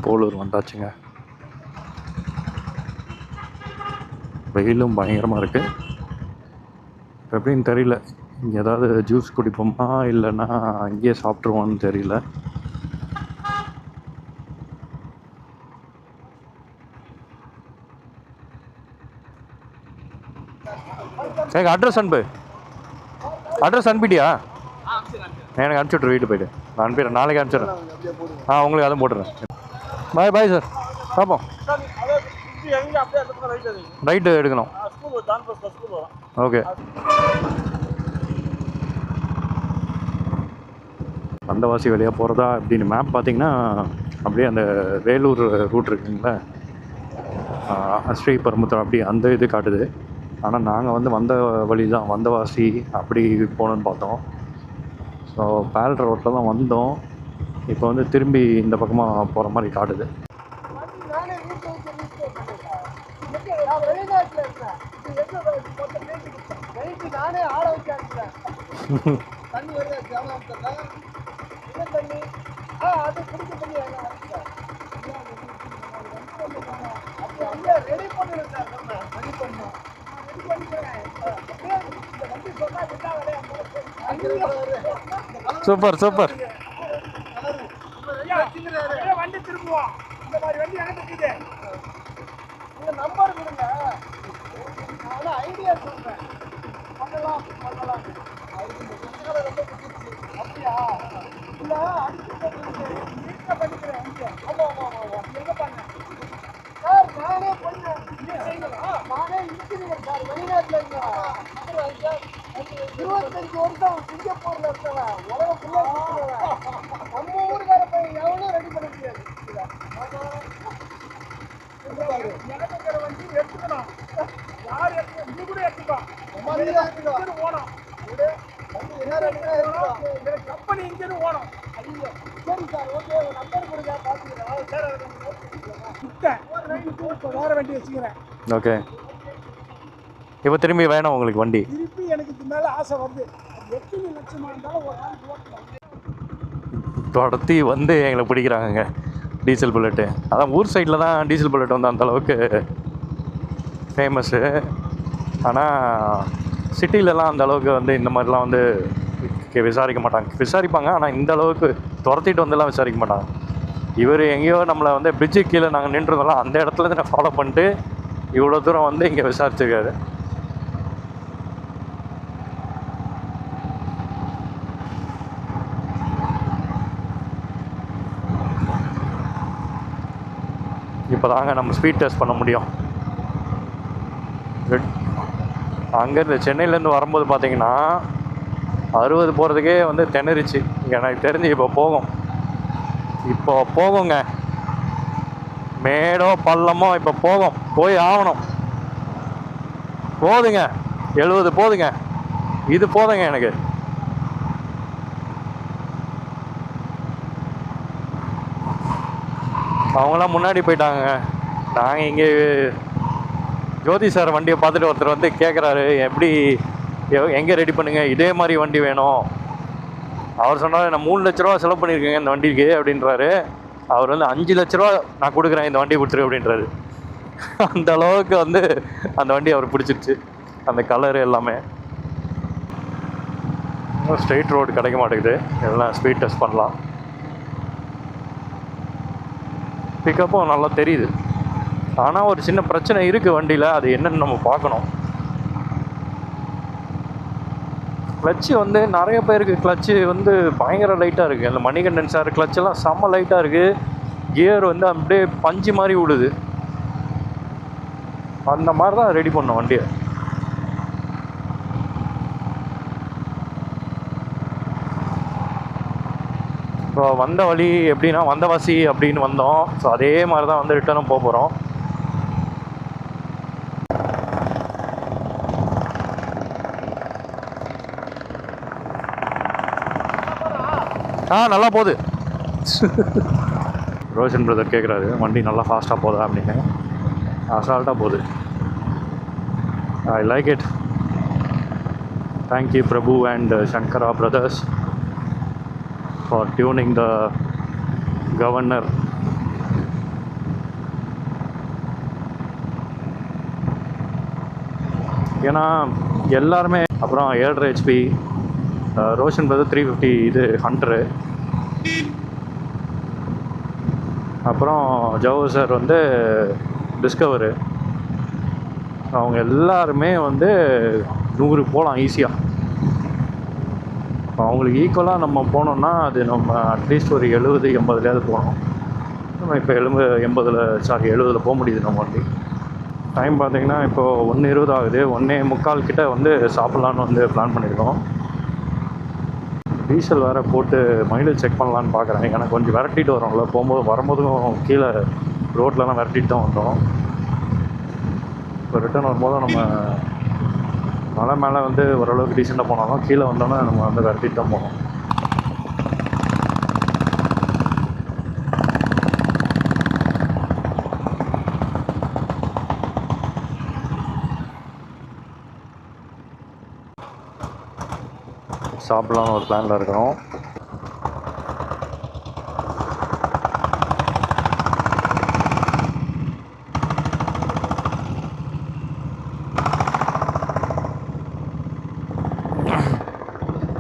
போலூர் வந்தாச்சுங்க. வெயிலும் பயங்கரமாக இருக்குது. எப்படின்னு தெரியல, இங்கே ஏதாவது ஜூஸ் குடிப்போமா இல்லைன்னா இங்கேயே சாப்பிட்ருவோன்னு தெரியல. சரி, அட்ரஸ் அனுப்பிட்டியா? எனக்கு அனுப்பிச்சுட்ரு, வீட்டு போய்ட்டு நான் அனுப்பிடுறேன். நாளைக்கு அனுப்பிச்சிடுறேன். உங்களுக்கு அதுவும் போட்டுறேன். பாய் பாய் சார். பார்ப்போம். ரைட்டு எடுக்கணும். ஓகே. வந்தவாசி வழியாக போகிறதா அப்படின்னு மேப் பார்த்தீங்கன்னா அப்படியே அந்த வேலூர் ரூட் இருக்குங்களா, ஸ்ரீபெரும்புத்தூர் அப்படி அந்த இது காட்டுது. ஆனால் நாங்கள் வந்த வழி தான் வந்தவாசி அப்படி போகணுன்னு பார்த்தோம். ஸோ பேல் ரோட்டில் தான் வந்தோம். இப்போ திரும்பி இந்த பக்கமாக போகிற மாதிரி காட்டுது. Super super. வண்டி திரும்புவோம். இந்த மாதிரி வண்டி எனக்கு நம்பர் கொடுங்க. நான் ஐடியா சொல்றேன். பண்ணலாம் அப்படியா? இல்ல அடிச்சு பண்ணிக்கிறேன். எங்க பண்ண சார்? நானே பண்ணேன். நானே இன்ஜினியர் சார், வெளிநாட்டுல இருந்தேன். 25 வருஷம் சிங்கப்பூர்ல இருந்தவன். உலகம் ஃபுல்லா நம்ம ஊருக்கார பையன் எவ்வளவு ரெடி பண்ண முடியாது. எனக்கு வண்டி எடுத்துக்கணும். யார் எடுத்து நீ கூட எடுத்துக்கோ. ஓணும் கம்பெனி இன்ஜின் ஓணும். சரி சார், ஓகே. நம்பர் கொடுங்க, பாத்துக்கிறேன். வேற வண்டி வச்சுக்கிறேன். ஓகே. இப்போ திரும்பி வேணும் உங்களுக்கு வண்டி? திருப்பி எனக்கு மேலே ஆசை வருது. எத்தனை லட்சமாக இருந்தாலும் ஒரு நாள் தொடர்த்தி எங்களை பிடிக்கிறாங்க டீசல் புல்லட்டு. அதான் ஊர் சைடில் தான் டீசல் புல்லட் அந்தளவுக்கு ஃபேமஸ்ஸு. ஆனால் சிட்டிலலாம் அந்தளவுக்கு இந்த மாதிரிலாம் விசாரிக்க மாட்டாங்க. விசாரிப்பாங்க, ஆனால் இந்த அளவுக்கு துரத்திட்டு வந்துலாம் விசாரிக்க மாட்டாங்க. இவர் எங்கேயோ நம்மளை பிரிட்ஜு கீழே நாங்கள் நின்றுருந்தோம்லாம், அந்த இடத்துலேருந்து நான் ஃபாலோ பண்ணிட்டு இவ்வளோ தூரம் இங்கே விசாரிச்சிருக்காரு. இப்போ தாங்க நம்ம ஸ்பீட் டெஸ்ட் பண்ண முடியும். அங்கேருந்து சென்னையிலேருந்து வரும்போது பார்த்தீங்கன்னா 60 போகிறதுக்கே திணறிச்சு. எனக்கு தெரிஞ்சு இப்போ போகுங்க. மேடோ பள்ளமோ இப்போ போய் ஆகணும். போதுங்க, 70 போதுங்க. இது போதுங்க எனக்கு. அவங்களாம் முன்னாடி போயிட்டாங்க. நாங்கள் இங்கே ஜோதி சார் வண்டியை பார்த்துட்டு ஒருத்தர் கேட்குறாரு, எப்படி எங்கே ரெடி பண்ணுங்க, இதே மாதிரி வண்டி வேணும். அவர் சொன்னார், நான் 3 லட்ச ரூபா செலவு பண்ணியிருக்கேங்க இந்த வண்டிக்கு அப்படின்றாரு. அவர் 5 லட்ச ரூபா நான் கொடுக்குறேன், இந்த வண்டியை கொடுத்துரு அப்படின்றாரு. அந்த அளவுக்கு அந்த வண்டி அவர் பிடிச்சிருச்சு, அந்த கலரு எல்லாமே. ஸ்ட்ரெயிட் ரோடு கிடைக்க மாட்டேங்குது, எல்லாம் ஸ்பீட் டெஸ்ட் பண்ணலாம். பிக்கப்பும் நல்லா தெரியுது. ஆனால் ஒரு சின்ன பிரச்சனை இருக்குது வண்டியில், அது என்னன்னு நம்ம பார்க்கணும். கிளச்சு நிறைய பேருக்கு கிளச்சு பயங்கர லைட்டாக இருக்குது. அந்த மணிகண்டன் சார் கிளச்செல்லாம் செம்ம லைட்டாக இருக்குது. கியர் அப்படியே பஞ்சு மாதிரி விடுது. அந்த மாதிரி தான் ரெடி பண்ணோம் வண்டியை. இப்போ வந்த வழி எப்படின்னா வந்தவாசி அப்படின்னு வந்தோம். ஸோ அதே மாதிரி தான் ரிட்டர்னும் போக போகிறோம். நல்லா போகுது. ரோஷன் பிரதர் கேட்குறாரு, வண்டி நல்லா ஃபாஸ்ட்டாக போதா அப்படின்னு. அசால்ட்டாக போகுது. I like it. Thank you, Prabhu and Shankara brothers, for tuning the governor. ஏன்னா எல்லாருமே அப்புறம் 7.5 HP ரோஷன் பிரதர் 350 இது ஹண்ட்ரு, அப்புறம் ஜவஹர் சார் வந்து டிஸ்கவரு, அவங்க எல்லாருமே வந்து 100 போகலாம் ஈஸியாக. அவங்களுக்கு ஈக்குவலாக நம்ம போனோம்னா அது நம்ம அட்லீஸ்ட் ஒரு 70-80லையாவது போகணும். நம்ம இப்போ 70 போக முடியுது நம்ம வண்டி. டைம் பார்த்திங்கன்னா இப்போது 1:20 ஆகுது. 1:45 கிட்ட வந்து சாப்பிட்லான்னு வந்து பிளான் பண்ணியிருக்கோம். டீசல் வேறு போட்டு மைலேஜ் செக் பண்ணலான்னு பார்க்குறேன். எனக்கு கொஞ்சம் விரட்டிட்டு வரோம்ல, வரும்போதும் கீழே ரோட்லலாம் விரட்டிட்டு தான் வந்தோம். இப்போ ரிட்டர்ன் வரும்போது நம்ம மலை மேலே வந்து ஓரளவுக்கு டீசெண்டாக போனாலும் கீழே வந்தோன்னா நம்ம வந்து விரட்டிட்டு தான் போனோம். சாப்பிட்லான்னு ஒரு பிளானில் இருக்கிறோம்.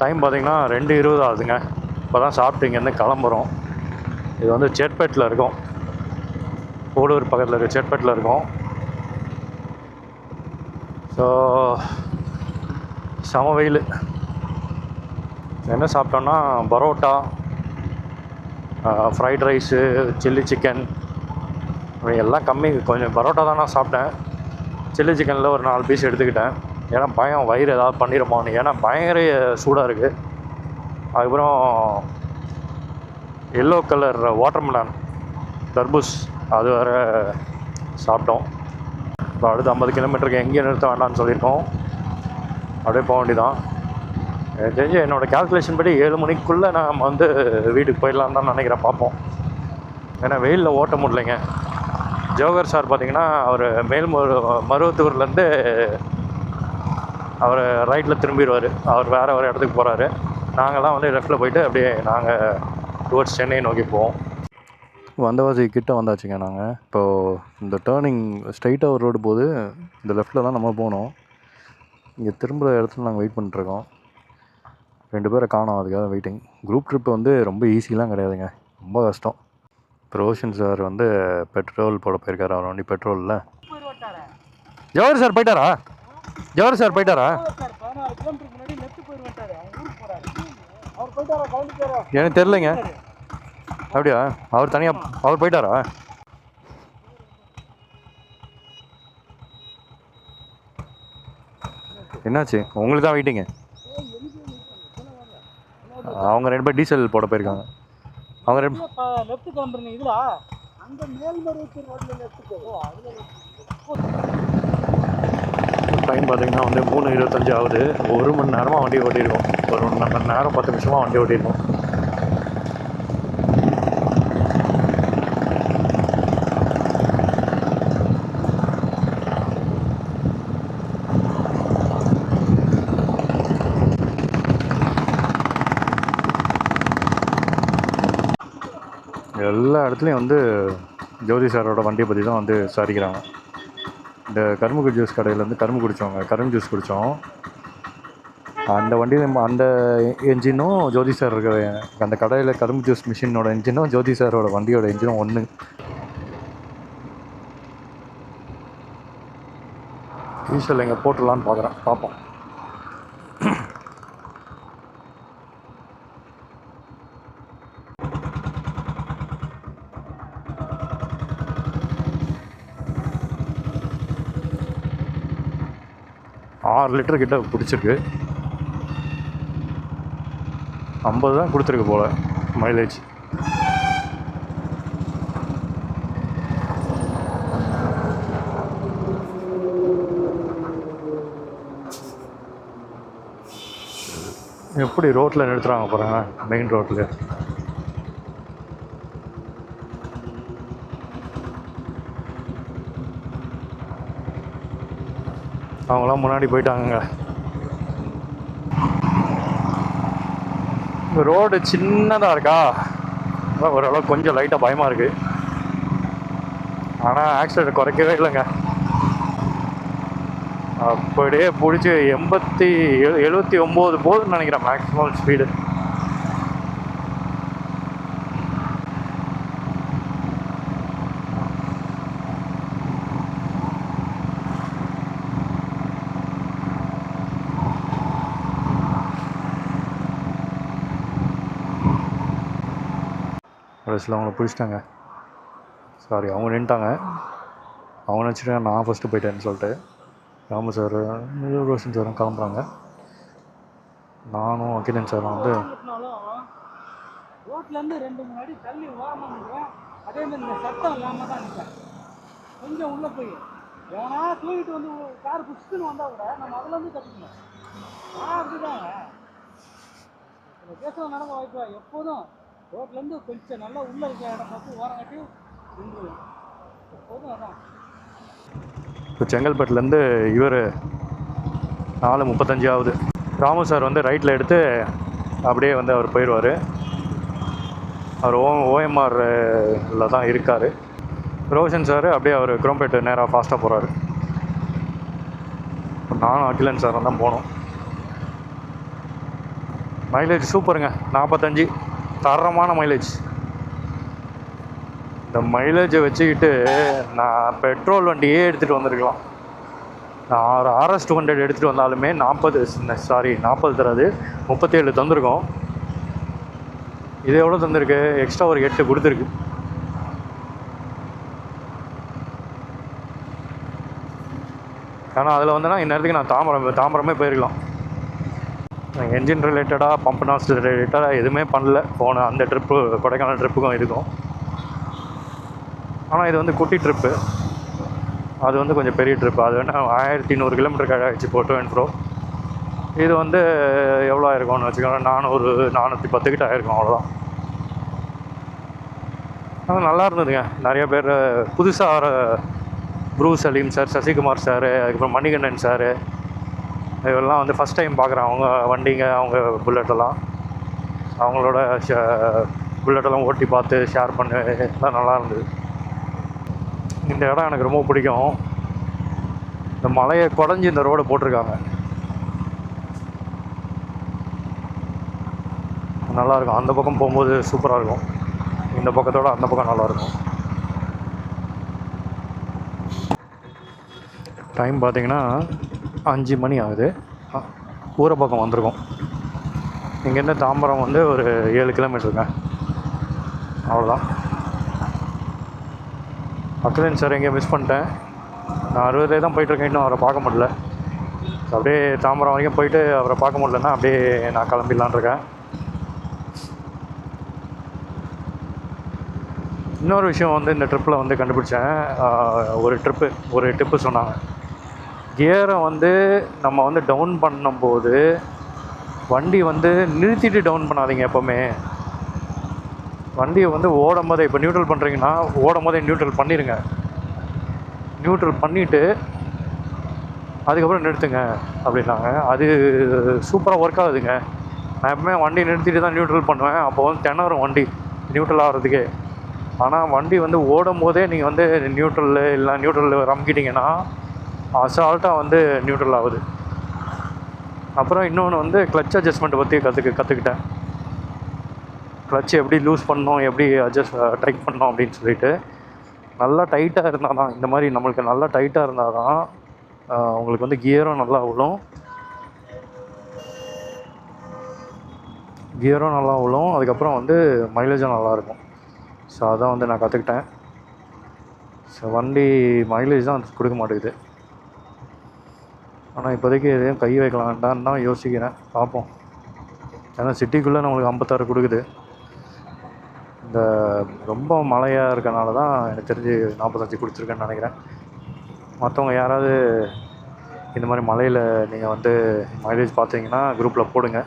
டைம் பார்த்திங்கன்னா 2:20 ஆகுதுங்க. இப்போ தான் சாப்பிட்டு இங்கேருந்து கிளம்புறோம். இது வந்து சேட்பேட்டில் இருக்கோம், போடூர் பக்கத்தில் இருக்க சேட்பேட்டில் இருக்கோம். ஸோ செம வெயில். என்ன சாப்பிட்டோன்னா parotta, fried rice, chilli chicken எல்லாம் கம்மி. கொஞ்சம் பரோட்டா தான் நான் சாப்பிட்டேன். சில்லி சிக்கனில் ஒரு 4 பீஸ் எடுத்துக்கிட்டேன். ஏன்னா பயம் வயிறு ஏதாவது பண்ணிடுமோன்னு, ஏன்னா பயங்கர சூடாக இருக்குது. அதுக்கப்புறம் எல்லோ கலர் வாட்டர்மெலான் தர்பூஸ் அது வேறு சாப்பிட்டோம். இப்போ அடுத்து 50 கிலோமீட்டருக்கு எங்கேயும் நிறுத்த வேண்டாம்னு சொல்லியிருக்கோம். அப்படியே போக வேண்டியதான். எனக்கு தெரிஞ்சு என்னோடய கேல்குலேஷன் படி 7 மணிக்குள்ளே நம்ம வந்து வீட்டுக்கு போயிடலாம் தான் நினைக்கிறேன். பார்ப்போம். ஏன்னா வெயிலில் ஓட்ட முடியலைங்க. ஜோகர் சார் பார்த்திங்கன்னா அவர் மருவத்தூர்லேருந்து அவர் ரைட்டில் திரும்பிடுவார். அவர் வேறு ஒரு இடத்துக்கு போகிறாரு. நாங்கள்லாம் வந்து லெஃப்ட்டில் போயிட்டு அப்படியே நாங்கள் டுவர்ட்ஸ் சென்னை நோக்கி போவோம். வந்தவாசி கிட்ட வந்தாச்சுங்க. நாங்கள் இப்போது இந்த டேர்னிங் ஸ்ட்ரைட்டாக ஒரு ரோடு போது இந்த லெஃப்ட்டில் தான் நம்ம போனோம். இங்கே திரும்புகிற இடத்துல நாங்கள் வெயிட் பண்ணிட்டுருக்கோம். 2 பேரை காணோம், அதுக்காக வெயிட்டிங். குரூப் ட்ரிப் வந்து ரொம்ப ஈஸிலாம் கிடையாதுங்க, ரொம்ப கஷ்டம். இப்போ ரோஷன் சார் வந்து பெட்ரோல் போட போயிருக்காரு. அவர் வண்டி பெட்ரோல் இல்லை. ஜவஹர் சார் போயிட்டாரா? ஜவஹர் சார் போயிட்டாரா? எனக்கு தெரிலங்க. அப்படியா? அவர் தனியாக அவர் போயிட்டாரா? என்னாச்சு? உங்களுக்கு தான் வெயிட்டிங்க. அவங்க 2 பேர் டீசல் போட போயிருக்காங்க. அவங்க லெஃப்ட் கிளம்புறீங்க. இதுல அங்க மேல்மருவத்தூர் ரோட்ல லெஃப்ட் போவோம். டைம் பார்த்தீங்கன்னா வந்து 3:25 ஆகுது. 1 மணி நேரமாக வண்டி ஓட்டியிருக்கோம். ஒரு 1 மணி நேரம் 10 நிமிஷமாக வண்டி ஓட்டியிருக்கோம். எல்லா இடத்துலையும் வந்து ஜோதி சாரோட வண்டியை பற்றி தான் வந்து விசாரிக்கிறாங்க. இந்த கரும்பு ஜூஸ் கடையில் வந்து கரும்பு ஜூஸ் குடித்தோம். அந்த வண்டியில் அந்த என்ஜினும் ஜோதி சார் இருக்கிற அந்த கடையில் கரும்பு ஜூஸ் மிஷினோட என்ஜினும் ஜோதி சாரோட வண்டியோட என்ஜினும் ஒன்று. டீசல் எங்கே போட்டுடலான்னு பார்ப்போம். $6 லிட்டர் கிட்ட பிடிச்சிருக்கு. 50 தான் கொடுத்துருக்கு போல் மைலேஜ். எப்படி ரோட்டில் நிறுத்துகிறாங்க பாருங்க, மெயின் ரோட்டில். அவங்களாம் முன்னாடி போயிட்டாங்க. ரோடு சின்னதாக இருக்கா, அதான் ஓரளவுக்கு கொஞ்சம் லைட்டாக பயமாக இருக்குது. ஆனால் ஆக்சிடென்ட் குறைக்கவே இல்லைங்க. அப்படியே பிடிச்சி 79 போதுன்னு நினைக்கிறேன் மேக்ஸிமம் ஸ்பீடு. கடைசியில் அவங்கள பிடிச்சிட்டாங்க. சாரி, அவங்க நின்ட்டாங்க. அவங்க நினச்சிட்டு நான் ஃபஸ்ட்டு போயிட்டேன்னு சொல்லிட்டு ராமு சார் ரோஷன் சாரும் கிளம்புறாங்க. நானும் அகிலன் சாரும் வந்து ரோட்லேருந்து 2-3 அடி தள்ளி ஓரமாக நிற்கிறேன். அதே மாதிரி இந்த சத்தம் இல்லாமல் தான் நிற்பேன். கொஞ்சம் உள்ளே போய் ஏன்னா தூக்கிட்டு வந்து கார் புஷ்டுன்னு வந்தால் கூட நம்ம அதுலேருந்து கற்றுக்கணும். அப்படிதாங்க சில கேஸில் நடந்த வாய்ப்பா. எப்போதும் ரோட்லேருந்து கொஞ்சம் நல்லா உள்ளே இருக்கிற இடம் பார்த்து ஓரம் கட்டி நின்றுவேன். எப்போதும் அதான். இப்போ செங்கல்பட்டுலேருந்து இவர் 4:35 ஆகுது. ராமு சார் வந்து ரைட்டில் எடுத்து அப்படியே வந்து அவர் போயிடுவார். அவர் ஓஎம்ஆரில் தான் இருக்கார். ரோஷன் சார் அப்படியே அவர் குரோம்பேட்டு நேராக ஃபாஸ்ட்டாக போகிறாரு. நானும் அகிலன் சார் தான் போனோம். மைலேஜ் சூப்பருங்க, 45 தரமான மைலேஜ். இந்த மைலேஜை வச்சுக்கிட்டு நான் பெட்ரோல் வண்டியே எடுத்துகிட்டு வந்திருக்கலாம். நான் RS 200 எடுத்துகிட்டு வந்தாலுமே 40 தராது, 37 தந்திருக்கோம். இது எவ்வளோ தந்திருக்கு? எக்ஸ்ட்ரா ஒரு 8 கொடுத்துருக்கு. ஆனால் அதில் வந்தேன்னா இந்நேரத்துக்கு நான் தாம்பரமே போயிருக்கலாம். என்ஜின் ரிலேட்டடாக பம்ப் நாஸ் ரிலேட்டடாக எதுவுமே பண்ணல போன அந்த ட்ரிப்பு, கொடைக்கானல் ட்ரிப்புக்கும் இதுக்கும். ஆனால் இது வந்து குட்டி ட்ரிப்பு, அது வந்து கொஞ்சம் பெரிய ட்ரிப்பு. அது வேணால் 1100 கிலோமீட்டருக்கு ஆகிடுச்சு போட்டு அண்ட் ப்ரோ. இது வந்து எவ்வளோ ஆயிருக்கும்னு வச்சுக்கோங்க, 410 கிட்ட ஆயிருக்கும், அவ்வளோதான். ஆனால் நல்லா இருந்ததுங்க. நிறைய பேர் புதுசாக வர ப்ரூ சலீம் சார், சசிகுமார் சார், அதுக்கப்புறம் மணிகண்டன் சார், இதெல்லாம் வந்து ஃபஸ்ட் டைம் பார்க்குறேன் அவங்க வண்டிங்க, அவங்க புல்லட்டெல்லாம், அவங்களோட புல்லட்டெல்லாம் ஓட்டி பார்த்து ஷேர் பண்ணு எல்லாம் நல்லா இருந்தது. இந்த இடம் எனக்கு ரொம்ப பிடிக்கும். இந்த மலையை குடஞ்சி இந்த ரோடை போட்டிருக்காங்க, நல்லாயிருக்கும். அந்த பக்கம் போகும்போது சூப்பராக இருக்கும், இந்த பக்கத்தோடு அந்த பக்கம் நல்லாயிருக்கும். டைம் பார்த்திங்கன்னா 5 மணி ஆகுது. ஊரை பக்கம் வந்திருக்கோம். இங்கேருந்து தாம்பரம் வந்து ஒரு 7 கிலோமீட்டருங்க, அவ்வளோதான். அகிலன் சார் எங்கேயும் மிஸ் பண்ணிட்டேன். நான் 60 தான் போயிட்டுருக்கேன், இன்னும் அவரை பார்க்க முடியல. அப்படியே தாம்பரம் வரைக்கும் போயிட்டு அவரை பார்க்க முடியலன்னா அப்படியே நான் கிளம்பிடலான் இருக்கேன். இன்னொரு விஷயம் வந்து இந்த ட்ரிப்பில் வந்து கண்டுபிடிச்சேன். ஒரு டிப்பு சொன்னாங்க. கியரை வந்து நம்ம வந்து டவுன் பண்ணும்போது வண்டி வந்து நிறுத்திட்டு டவுன் பண்ணாதீங்க எப்போவுமே. வண்டியை வந்து ஓடும் போதே, இப்போ நியூட்ரல் பண்ணுறீங்கன்னா ஓடும் போதே நியூட்ரல் பண்ணிடுங்க. நியூட்ரல் பண்ணிவிட்டு அதுக்கப்புறம் நிறுத்துங்க அப்படின்னாங்க. அது சூப்பராக ஒர்க் ஆகுதுங்க. நான் எப்பவுமே வண்டி நிறுத்திட்டு தான் நியூட்ரல் பண்ணுவேன். அப்போ வந்து திணறும் வண்டி நியூட்ரல் ஆகிறதுக்கே. ஆனால் வண்டி வந்து ஓடும் போதே நீங்கள் வந்து நியூட்ரல் ரம்பிக்கிட்டிங்கன்னா அசால்ட்டாக வந்து நியூட்ரல் ஆகுது. அப்புறம் இன்னொன்று வந்து கிளச் அட்ஜஸ்ட்மெண்ட்டை பற்றி கற்றுக்கிட்டேன். கிளச் எப்படி லூஸ் பண்ணணும், எப்படி டைட் பண்ணணும் அப்படின்னு சொல்லிட்டு. நல்லா டைட்டாக இருந்தால் தான், இந்த மாதிரி நம்மளுக்கு நல்லா டைட்டாக இருந்தால் தான் உங்களுக்கு வந்து கியரும் நல்லா விழும், அதுக்கப்புறம் வந்து மைலேஜும் நல்லாயிருக்கும். ஸோ அதான் வந்து நான் கற்றுக்கிட்டேன். ஸோ வண்டி மைலேஜ் தான் கொடுக்க மாட்டேங்குது. ஆனால் இப்போதைக்கு எதையும் கை வைக்கலான்டான்னு தான் யோசிக்கிறேன், பார்ப்போம். ஏன்னா சிட்டிக்குள்ளே நம்மளுக்கு 56 கொடுக்குது. இந்த ரொம்ப மழையாக இருக்கனால தான் எனக்கு தெரிஞ்சு 45 கொடுத்துருக்கேன்னு நினைக்கிறேன். மற்றவங்க யாராவது இந்த மாதிரி மலையில் நீங்கள் வந்து மைலேஜ் பார்த்தீங்கன்னா குரூப்பில் போடுங்க,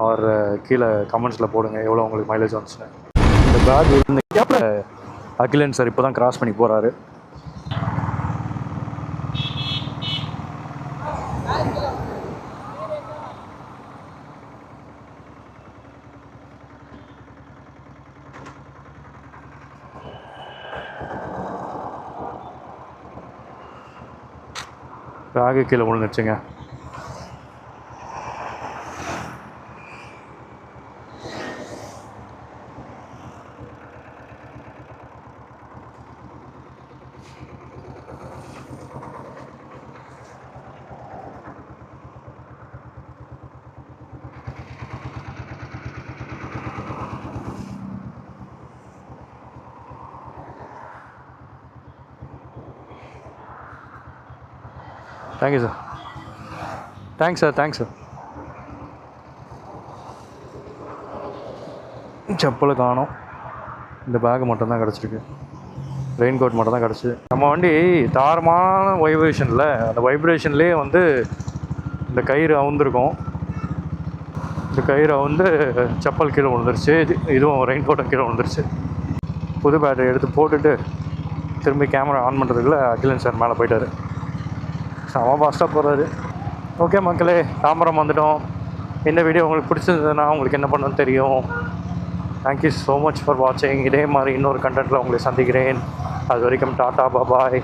அவர் கீழே கமெண்ட்ஸில் போடுங்க எவ்வளோ உங்களுக்கு மைலேஜ் வந்துச்சுன்னு. இந்த பேக் இந்த கேப்பில் அகிலன் சார் இப்போ தான் கிராஸ் பண்ணி போகிறாரு. பேகு கீழே விழுந்துருச்சுங்க. Thank you sir. Thanks sir. Thanks sir. செப்பலை காணோம். இந்த பேகு மட்டும்தான் கிடச்சிருக்கு. ரெயின் கோட் மட்டும் தான் கிடச்சி. நம்ம வண்டி தாரமான வைப்ரேஷனில், அந்த வைப்ரேஷன்லேயே வந்து இந்த கயிறு அவுந்துருக்கும். இந்த கயிறு வந்து செப்பல் கீழே விழுந்துருச்சு. இதுவும் ரெயின் கோட்டும் கீழே விழுந்துருச்சு. புது பேட்டரி எடுத்து போட்டுட்டு திரும்பி கேமரா ஆன் பண்ணுறதுக்குள்ள அகிலன் சார் மேலே போயிட்டார். செம ஃபாஸ்ட்டாக போகிறாரு. ஓகே மக்களே, தாம்பரம் வந்துட்டோம். இந்த வீடியோ உங்களுக்கு பிடிச்சிருந்ததுன்னா உங்களுக்கு என்ன பண்ணணும்னு தெரியும். தேங்க்யூ ஸோ மச் ஃபார் வாட்சிங். இதே மாதிரி இன்னொரு கண்டென்ட்டில் உங்களை சந்திக்கிறேன். அது வரைக்கும் டாட்டா பாய்.